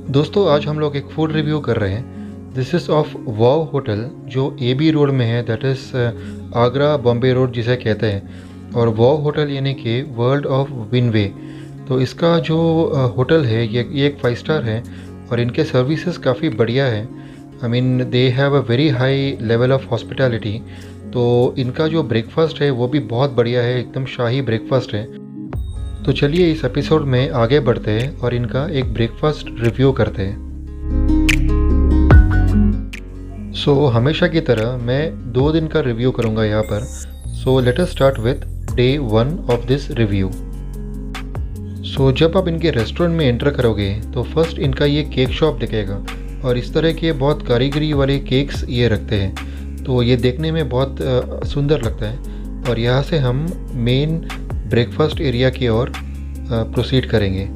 दोस्तों आज हम लोग एक फूड रिव्यू कर रहे हैं। This is of wow hotel जो AB रोड में है, that is Agra Bombay road जिसे कहते हैं। और वाव होटल यानी कि वर्ल्ड ऑफ विनवे। तो इसका जो होटल है ये एक 5 स्टार है और इनके सर्विसेज काफ़ी बढ़िया है। I mean they have a very high level of hospitality. तो इनका जो ब्रेकफास्ट है वो भी बहुत बढ़िया है, एकदम शाही ब्रेकफास्ट है। तो चलिए इस एपिसोड में आगे बढ़ते हैं और इनका एक ब्रेकफास्ट रिव्यू करते हैं। हमेशा की तरह मैं 2 दिन का रिव्यू करूंगा यहाँ पर। Let us start with day 1 of this review. जब आप इनके रेस्टोरेंट में एंटर करोगे तो फर्स्ट इनका ये केक शॉप दिखेगा और इस तरह के बहुत कारीगरी वाले केक्स ये रखते हैं। तो ये देखने में बहुत सुंदर लगता है। और यहाँ से हम मेन ब्रेकफास्ट एरिया की ओर प्रोसीड करेंगे।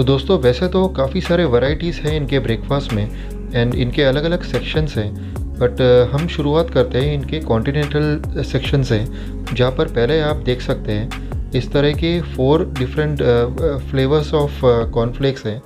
दोस्तों वैसे तो काफ़ी सारे वैरायटीज़ हैं इनके ब्रेकफास्ट में एंड इनके अलग अलग सेक्शंस हैं, बट हम शुरुआत करते हैं इनके कॉन्टिनेंटल सेक्शन से, जहाँ पर पहले आप देख सकते हैं इस तरह के 4 डिफरेंट फ्लेवर्स ऑफ कॉर्नफ्लेक्स हैं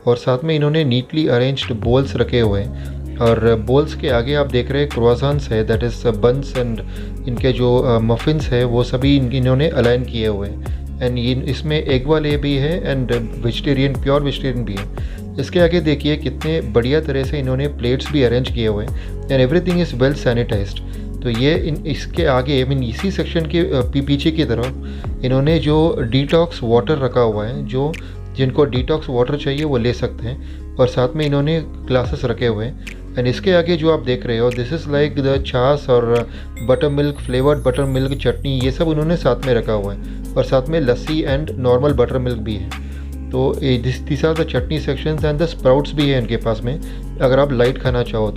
और साथ में इन्होंने नीटली अरेंज्ड बोल्स रखे हुए हैं। और बोल्स के आगे आप देख रहे हैं क्रोआसान्स है, दैट इज़ बन्स, एंड इनके जो मफिन्स है वो सभी इन्होंने अलाइन किए हुए हैं। एंड इसमें एग वाले भी है एंड वेजिटेरियन, प्योर वेजिटेरियन भी है। इसके आगे देखिए कितने बढ़िया तरह से इन्होंने प्लेट्स भी अरेंज किए हुए हैं and everything is well sanitised. तो ये इसके आगे आई मीन इसी सेक्शन के पीछे की तरफ इन्होंने जो डिटॉक्स वाटर रखा हुआ है, जो जिनको डिटॉक्स वाटर चाहिए वो ले सकते हैं, और साथ में इन्होंने ग्लासेस रखे हुए हैं। एंड इसके आगे जो आप देख रहे हो this is like the chaach और butter milk, flavoured butter milk chutney, ये सब उन्होंने साथ में रखा हुआ है। और साथ में lassi and normal butter milk भी है। तो this are the chutney sections and the sprouts भी है इनके पास में, अगर आप लाइट खाना चाहो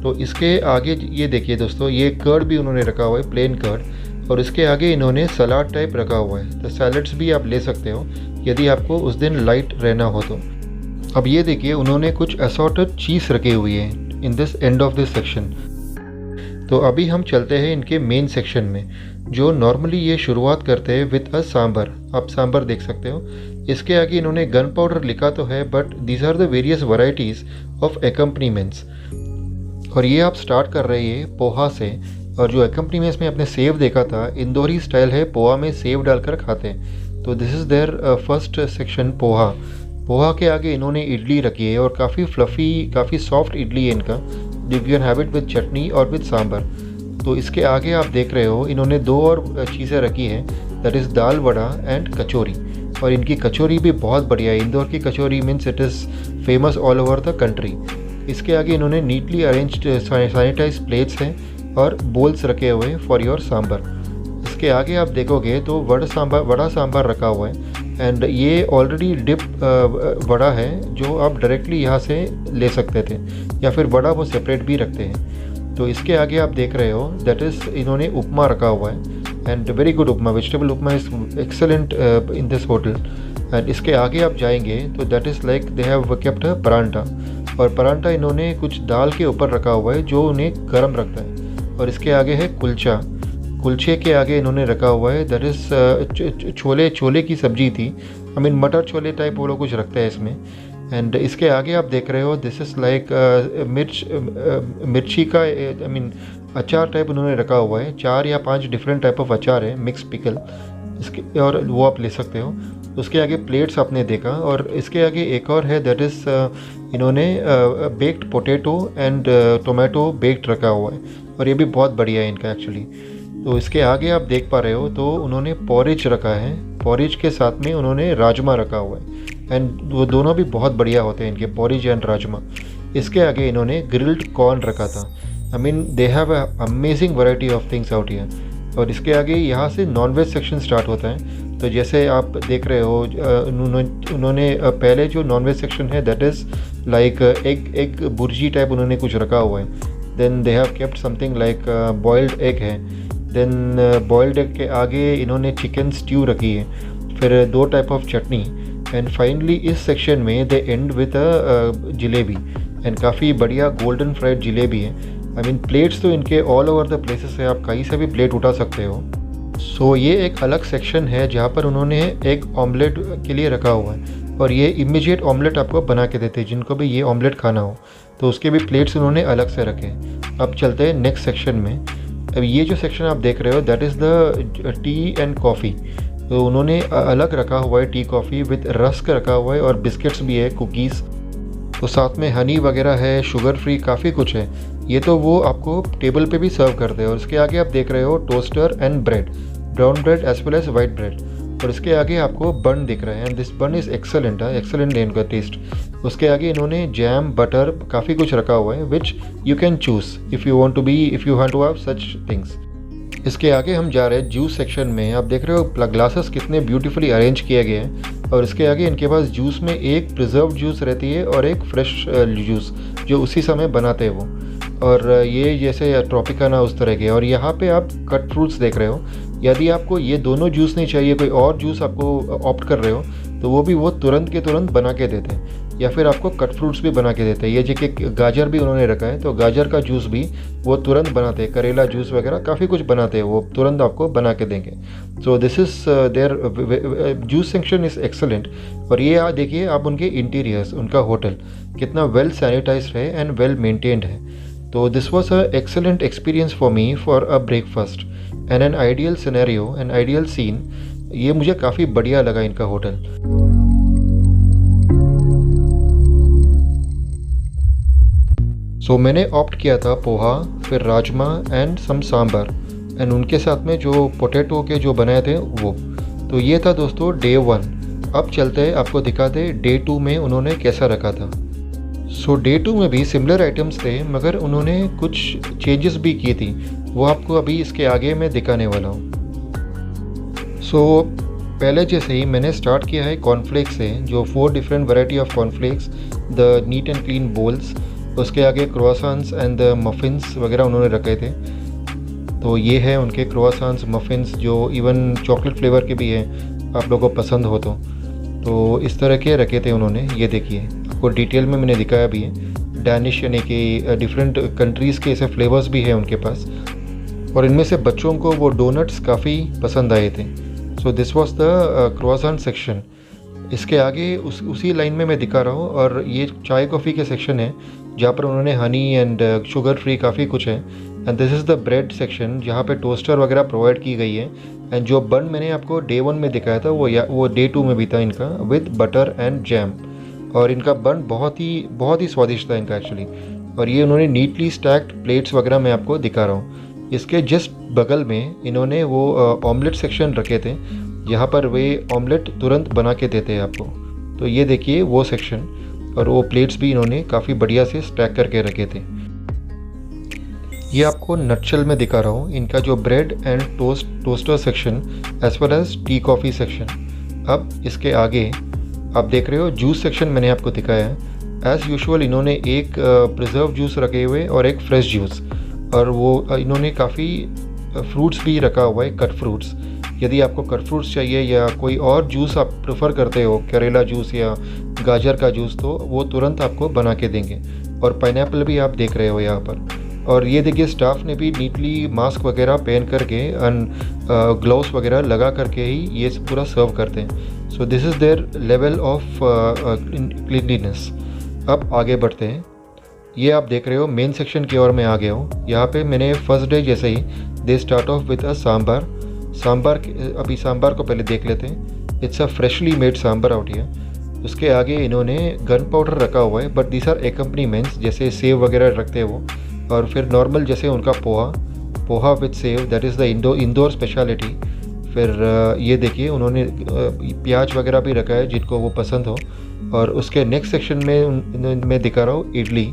तो इसके आगे ये देखिए दोस्तों, ये कर्ड भी उन्होंने रखा हुआ है, प्लेन कर्ड। और इसके आगे इन्होंने सलाद टाइप रखा हुआ है। तो सैलड्स भी आप ले सकते हो यदि आपको उस दिन लाइट रहना हो तो। अब ये देखिए उन्होंने कुछ असॉर्टेड चीज़ रखी हुई है in this end of this section. तो अभी हम चलते हैं इनके मेन सेक्शन में, जो नॉर्मली ये शुरुआत करते हैं विद अ सांबर। आप सांबर देख सकते हो। इसके आगे इन्होंने गन पाउडर लिखा तो है, but these are the various varieties of accompaniments. और ये आप स्टार्ट कर रहे हैं पोहा से, और जो एकम्पनीमेंट्स में आपने सेव देखा था, इंदौरी स्टाइल है, पोहा में सेव डालकर खाते हैं। तो this is their first section poha. Poha के आगे इन्होंने इडली रखी है और काफ़ी फ्लफ़ी, काफ़ी सॉफ्ट इडली है इनका। You can have it with chutney और विद सांबर। तो इसके आगे आप देख रहे हो इन्होंने 2 और चीज़ें रखी हैं, that is dal vada and kachori. और इनकी कचौरी भी बहुत बढ़िया है। इंदौर की कचौरी means it is famous all over the country. इसके आगे इन्होंने नीटली अरेंज्ड सैनिटाइज प्लेट्स हैं और बोल्स रखे हुए हैं फॉर योर सांबर। इसके आगे आप देखोगे तो वड़ा सांबर रखा हुआ है एंड ये ऑलरेडी डिप वड़ा है जो आप डायरेक्टली यहाँ से ले सकते थे, या फिर वड़ा वो सेपरेट भी रखते हैं। तो इसके आगे आप देख रहे हो दैट इज़ इन्होंने उपमा रखा हुआ है and very good upma, vegetable upma is excellent in this hotel. And इसके आगे आप जाएंगे तो that is like they have kept a paratha, और परांठा इन्होंने कुछ दाल के ऊपर रखा हुआ है जो उन्हें गर्म रखता है। और इसके आगे है कुलचा। कुलचे के आगे इन्होंने रखा हुआ है दैट इज़ छोले की सब्जी थी, आई मीन मटर छोले टाइप वो लोग कुछ रखते हैं इसमें। एंड इसके आगे आप देख रहे हो दिस इज़ लाइक मिर्ची का आई मीन अचार टाइप उन्होंने रखा हुआ है। 4 या 5 डिफरेंट टाइप ऑफ अचार है, मिक्स पिकल इसके, और वो आप ले सकते हो। उसके आगे प्लेट्स आपने देखा, और इसके आगे एक और है दैट इज़ इन्होंने baked potato and tomato baked रखा हुआ है, और ये भी बहुत बढ़िया है इनका एक्चुअली। तो इसके आगे आप देख पा रहे हो तो उन्होंने पॉरेज रखा है, पॉरेज के साथ में उन्होंने राजमा रखा हुआ है एंड वो दोनों भी बहुत बढ़िया होते हैं इनके, पॉरेज एंड राजमा। इसके आगे इन्होंने ग्रिल्ड कॉर्न रखा था। I mean they have a amazing variety of things out here. और इसके आगे यहाँ से नॉनवेज सेक्शन स्टार्ट होता है। तो जैसे आप देख रहे हो उन्होंने पहले जो नॉनवेज सेक्शन है that is like egg bhurji type उन्होंने कुछ रखा हुआ है। Then they have kept something like boiled egg है। देन बॉइल्ड एग के आगे इन्होंने चिकन स्ट्यू रखी है, फिर 2 type of chutney, and finally इस सेक्शन में they end with a jalebi, and काफ़ी बढ़िया गोल्डन फ्राइड जलेबी है। आई मीन प्लेट्स तो इनके ऑल ओवर द प्लेसेस है, आप कहीं से भी प्लेट उठा सकते हो। सो ये एक अलग सेक्शन है जहाँ पर उन्होंने एग ऑमलेट के लिए रखा हुआ है, और ये इमीडिएट ऑमलेट आपको बना के देते हैं जिनको भी ये ऑमलेट खाना हो, तो उसके भी प्लेट्स उन्होंने अलग से रखे। अब चलते हैं नेक्स्ट सेक्शन में। अब ये जो सेक्शन आप देख रहे हो that is the T and coffee. तो उन्होंने अलग रखा हुआ है टी कॉफ़ी विद रस्क रखा हुआ है, और बिस्किट्स भी है, कुकीज़, तो साथ में हनी वगैरह है, शुगर फ्री, काफ़ी कुछ है। ये तो वो आपको टेबल पे भी सर्व करते हैं। और इसके आगे आप देख रहे हो toaster and bread, brown bread as well as white bread, और इसके आगे आपको बन दिख रहा है, and this bun is excellent है, एक्सेलेंट है इनका टेस्ट। उसके आगे इन्होंने जैम, बटर, काफ़ी कुछ रखा हुआ है which you can choose if you want to have such things. इसके आगे हम जा रहे हैं जूस सेक्शन में। आप देख रहे हो ग्लासेस कितने ब्यूटीफुली अरेंज किए गए हैं, और इसके आगे इनके पास जूस में एक प्रिजर्व जूस रहती है और एक फ्रेश जूस जो उसी समय बनाते हैं वो, और ये जैसे ट्रॉपिकाना उस तरह के। और यहाँ पे आप कट फ्रूट्स देख रहे हो। यदि आपको ये दोनों जूस नहीं चाहिए, कोई और जूस आपको ऑप्ट कर रहे हो, तो वो भी वो तुरंत के तुरंत बना के देते हैं, या फिर आपको कट फ्रूट्स भी बना के देते हैं। ये जो गाजर भी उन्होंने रखा है, तो गाजर का जूस भी वो तुरंत बनाते हैं, करेला जूस वगैरह काफ़ी कुछ बनाते हैं, वो तुरंत आपको बना के देंगे। So this is their juice section is excellent. और ये देखिए आप उनके इंटीरियर्स, उनका होटल कितना वेल सैनिटाइज्ड है एंड वेल मेंटेन्ड है। तो this was a excellent experience for me for a breakfast and an ideal scenario, an ideal scene. ये मुझे काफ़ी बढ़िया लगा इनका होटल। सो मैंने ऑप्ट किया था पोहा, फिर rajma and some sambar, and उनके साथ में जो पोटैटो के जो बनाए थे वो। तो ये था दोस्तों डे 1। अब चलते हैं, आपको दिखाते हैं डे 2 में उन्होंने कैसा रखा था। सो डे 2 में भी सिमिलर आइटम्स थे, मगर उन्होंने कुछ चेंजेस भी की थी, वो आपको अभी इसके आगे मैं दिखाने वाला हूँ। सो पहले जैसे ही मैंने स्टार्ट किया है कॉर्नफ्लेक्स से, जो 4 different variety of cornflakes, the neat and clean bowls. उसके आगे क्रोआसान्स एंड द मफ़िन्स वगैरह उन्होंने रखे थे। तो ये है उनके क्रोआसान्स, मफ़िन्स, जो इवन चॉकलेट फ्लेवर के भी हैं, आप लोगों को पसंद हो तो इस तरह के रखे थे उन्होंने। ये देखिए, आपको डिटेल में मैंने दिखाया भी है। डैनिश यानी कि डिफरेंट कंट्रीज़ के ऐसे फ्लेवर्स भी हैं उनके पास, और इनमें से बच्चों को वो डोनट्स काफ़ी पसंद आए थे। So this was the croissant section. इसके आगे उसी लाइन में मैं दिखा रहा हूँ, और ये चाय कॉफ़ी के सेक्शन है जहाँ पर उन्होंने हनी एंड शुगर फ्री काफ़ी कुछ है। And this is the bread section जहाँ पे टोस्टर वगैरह प्रोवाइड की गई है। एंड जो बन मैंने आपको डे 1 में दिखाया था वो डे 2 में भी था इनका, विद बटर एंड जैम। और इनका बन बहुत ही स्वादिष्ट था इनका एक्चुअली। और ये उन्होंने नीटली स्टैक्ड प्लेट्स वगैरह मैं आपको दिखा रहा हूँ। इसके जस्ट बगल में इन्होंने वो ऑमलेट सेक्शन रखे थे, यहाँ पर वे ऑमलेट तुरंत बना के देते हैं आपको। तो ये देखिए वो सेक्शन, और वो प्लेट्स भी इन्होंने काफ़ी बढ़िया से स्टैक करके रखे थे। ये आपको नटशेल में दिखा रहा हूँ इनका जो bread and toaster section as well as tea coffee section. अब इसके आगे आप देख रहे हो जूस सेक्शन मैंने आपको दिखाया है। एज़ यूजुअल इन्होंने एक प्रिजर्व जूस रखे हुए और एक फ्रेश जूस, और वो इन्होंने काफ़ी फ्रूट्स भी रखा हुआ है, कट फ्रूट्स। यदि आपको कट फ्रूट्स चाहिए या कोई और जूस आप प्रेफर करते हो, करेला जूस या गाजर का जूस, तो वो तुरंत आपको बना के देंगे। और पाइनएप्पल भी आप देख रहे हो यहाँ पर। और ये देखिए स्टाफ ने भी नीटली मास्क वगैरह पहन करके एंड ग्लव्स वगैरह लगा करके ही ये पूरा सर्व करते हैं। सो this is their level of cleanliness. अब आगे बढ़ते हैं। ये आप देख रहे हो मेन सेक्शन की ओर मैं आ गया हूँ। यहाँ पे मैंने फर्स्ट डे जैसे ही they start off with a sambar. अभी सांभर को पहले देख लेते हैं। It's a freshly made sambar out here. उसके आगे इन्होंने गन पाउडर रखा हुआ है, बट दीज आर एकम्पनीमेंट्स, जैसे सेव वगैरह रखते हैं वो। और फिर नॉर्मल जैसे उनका poha with save, that is the Indore speciality. फिर ये देखिए उन्होंने प्याज वगैरह भी रखा है जिनको वो पसंद हो। और उसके नेक्स्ट सेक्शन में मैं दिखा रहा हूँ इडली,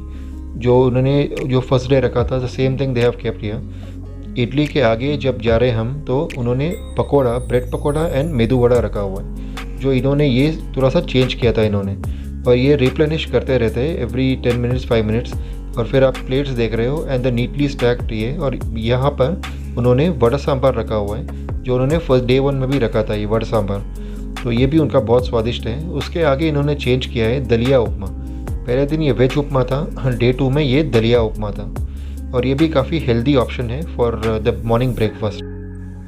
जो फर्स्ट डे रखा था, the same thing they have kept here. Idli के आगे जब जा रहे हम तो उन्होंने पकोड़ा, ब्रेड पकोड़ा एंड मेदू वड़ा रखा हुआ है, जो इन्होंने ये थोड़ा सा चेंज किया था इन्होंने। और ये रिप्लेनिश करते रहते हैं एवरी 10 मिनट्स 5 मिनट्स। और फिर आप प्लेट्स देख रहे हो एंड द नीटली स्टैक्ड ये। और यहाँ पर उन्होंने वड़ा सांभर रखा हुआ है, जो उन्होंने फर्स्ट डे 1 में भी रखा था, ये वड़ा सांभर। तो ये भी उनका बहुत स्वादिष्ट है। उसके आगे इन्होंने चेंज किया है दलिया उपमा। पहले दिन ये वेज उपमा था, डे 2 में ये दलिया उपमा था। और ये भी काफ़ी हेल्दी ऑप्शन है फॉर द मॉर्निंग ब्रेकफास्ट।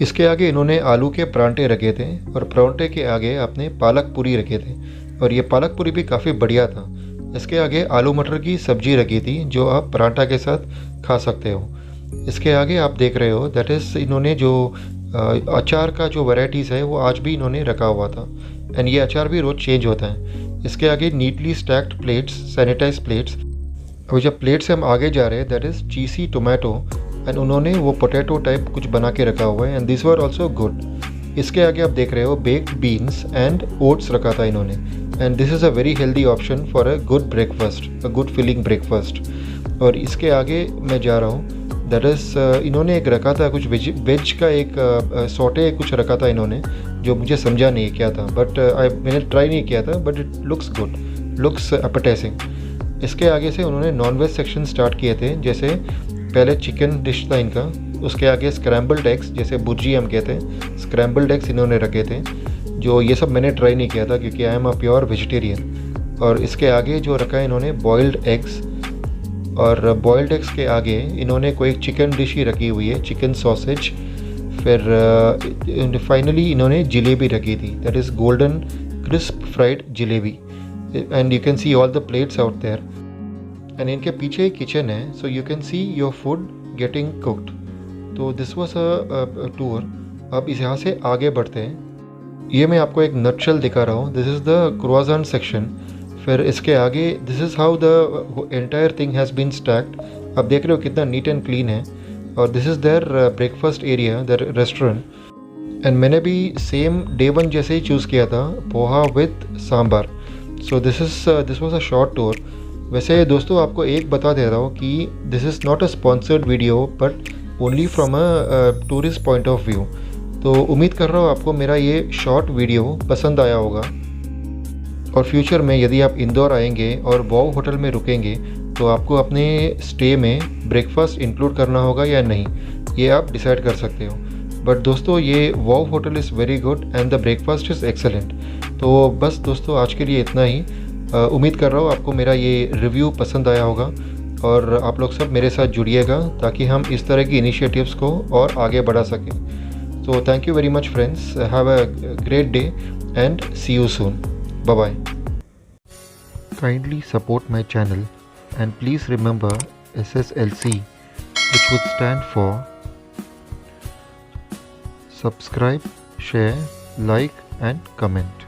इसके आगे इन्होंने आलू के परांठे रखे थे और परांठे के आगे आपने पालक पूरी रखे थे और ये पालक पूरी भी काफ़ी बढ़िया था। इसके आगे आलू मटर की सब्जी रखी थी जो आप पराठा के साथ खा सकते हो। इसके आगे आप देख रहे हो दैट इज़ इन्होंने जो अचार का जो वैरायटीज़ है वो आज भी इन्होंने रखा हुआ था एंड ये अचार भी रोज़ चेंज होता है। इसके आगे neatly stacked plates, sanitize plates. अभी जब प्लेट से हम आगे जा रहे हैं that is cheesy tomato and उन्होंने वो पोटैटो टाइप कुछ बना के रखा हुआ है and this were also good. इसके आगे आप देख रहे हो बेक्ड बीन्स एंड ओट्स रखा था इन्होंने and this is a very healthy option for a good breakfast, a good filling breakfast. और इसके आगे मैं जा रहा हूँ दैट इज़ इन्होंने एक रखा था कुछ वेज का एक सॉटे कुछ रखा था इन्होंने जो मुझे समझा नहीं क्या था बट मैंने ट्राई नहीं किया था but it looks good, looks appetising. इसके आगे से उन्होंने नॉन-वेज सेक्शन स्टार्ट किए थे, जैसे पहले चिकन डिश था इनका, उसके आगे स्क्रैम्बल्ड एग्स जैसे भुर्जी हम कहते हैं, स्क्रैम्बल्ड एग्स इन्होंने रखे थे जो ये सब मैंने ट्राई नहीं किया था क्योंकि I am a pure vegetarian. और इसके आगे जो रखा है इन्होंने बॉइल्ड एग्स और बॉइल्ड एग्स के आगे इन्होंने कोई चिकन डिश ही रखी हुई है, चिकन सॉसेज। फिर फाइनली इन्होंने जलेबी रखी थी that is golden crisp fried jalebi and you can see all the plates out there and इनके पीछे एक किचन है so you can see your food getting cooked. तो दिस वाज अ टूर। अब इस यहाँ से आगे बढ़ते हैं। ये मैं आपको एक नटशेल दिखा रहा हूँ, this is the croissant section. फिर इसके आगे this is how the entire thing has been stacked. आप देख रहे हो कितना नीट एंड क्लीन है। और this is their breakfast area, their restaurant and मैंने भी सेम डे वन जैसे ही चूज़ किया था, poha with sambar. So this was a short tour. वैसे दोस्तों आपको एक बता दे रहा हूँ कि this is not a sponsored video but only from a tourist point of view. तो उम्मीद कर रहा हूँ आपको मेरा ये शॉर्ट वीडियो पसंद आया होगा और फ्यूचर में यदि आप इंदौर आएंगे और वाव होटल में रुकेंगे तो आपको अपने स्टे में ब्रेकफास्ट इंक्लूड करना होगा या नहीं, ये आप डिसाइड कर सकते हो। बट दोस्तों ये wow hotel is very good and the breakfast is excellent. तो बस दोस्तों आज के लिए इतना ही। उम्मीद कर रहा हूँ आपको मेरा ये रिव्यू पसंद आया होगा और आप लोग सब मेरे साथ जुड़िएगा ताकि हम इस तरह की इनिशिएटिव्स को और आगे बढ़ा सकें। So thank you very much friends, have a great day and see you soon. Bye bye. Kindly support my channel and please remember SSLC, which would stand for subscribe, share, like and comment.